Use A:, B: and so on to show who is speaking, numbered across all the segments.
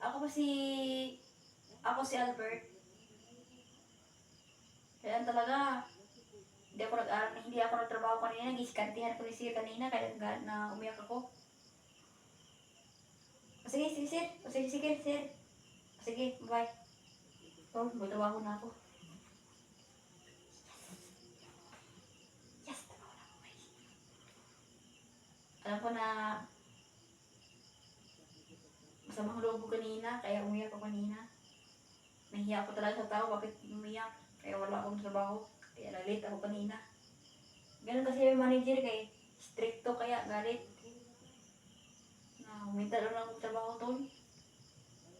A: Ako si... Ako si Albert. Kaya talaga, hindi ako nagtrabaho kanina. Giskantihan ko ni Sir kanina. Kaya na umiyak ako. Sige, sige, Sir. Sige, sige, Sir. Sige, bye. Oh, magtrabaho na ako. Yes, trabaho na ako, guys. Alam ko na masamang loob ko kanina, kaya umiyak ako kanina. Nahiya ako talaga sa tao, bakit umiyak? Kaya wala akong trabaho, kaya na-late ako kanina. Ganun kasi yung manager kay stricto kaya galit. Na huminta lang akong trabaho doon.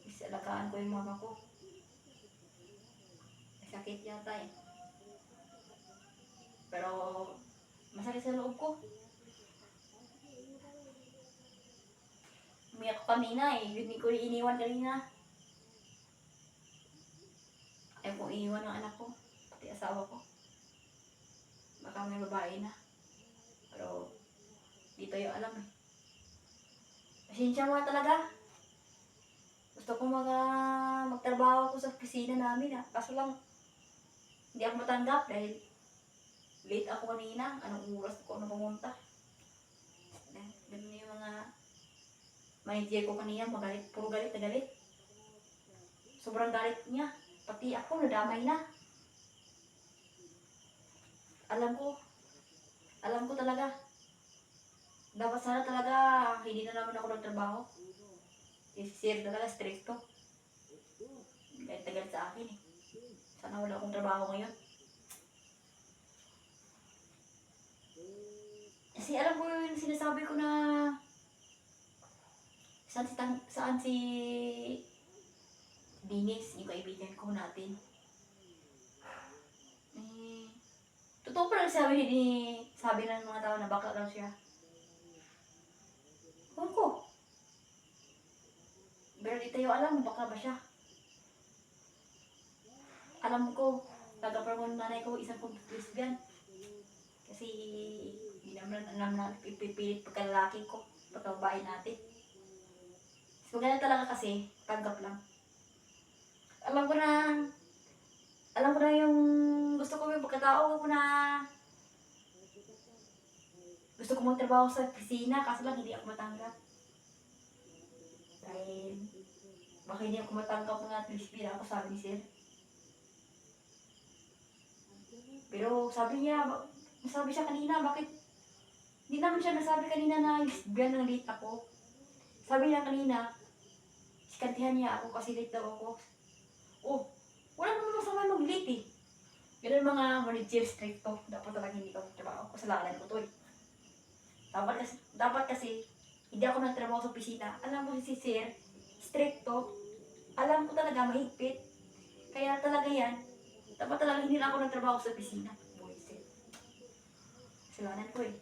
A: Kasi alagaan ko yung mama ko. May sakit yata eh. Pero masakit sa loob ko. Umiyak ko kanina eh, hindi ko iniwan kanina. Ayaw kong iiwan ng anak ko, pati asawa ko. Baka may babae na. Pero, dito yung alam eh. Pasensya mo talaga. Gusto ko magtrabaho ako sa opisina namin ha. Kaso lang, hindi ako matanggap dahil late ako kanina. Anong oras ko pumunta. Ganun yung mga manager ko kanina. Magalit, puro galit na galit. Sobrang galit niya. Pati ako, nadamay na. Alam ko talaga. Dapat sana talaga, hindi na naman ako nagtrabaho. Si Sir talaga, stricto. Galit sa akin eh. Sana wala akong trabaho ngayon. Kasi alam ko yung sinasabi ko na saan si Dinis, yung kaibigan ko natin. Totoo pa lang sabi ng mga tao na bakla daw siya. Ewan ko. Pero di tayo alam, bakla ba siya. Alam ko, taga-promote nanay ko, isang lesbian. Kasi, hindi naman alam na ipipilit pagkalalaki ko, pagkababae natin. So, ganyan talaga kasi, tanggap lang. Alam ko na yung gusto ko yung pagkatao ko na gusto ko magtrabaho sa opisina, kaso lang hindi ako matanggap. Dahil, baka hindi ako matanggap ng lesbian ako, sabi ni Sir. Pero sabi siya kanina, bakit? Hindi naman siya nasabi kanina na lesbian ng late ako. Sabi niya kanina, sikantihan niya ako kasi late daw ako. Oh, wala naman masama mag-late eh. Ganun mga manager stricto. Dapat talaga hindi ka magtrabaho. Kasalanan ko to eh. Dapat kasi, hindi ako nagtrabaho sa opisina. Alam mo si Sir, stricto. Alam ko talaga mahigpit. Kaya talaga yan, dapat talaga hindi na ako nagtrabaho sa opisina. Buwisit. Kasalanan ko eh.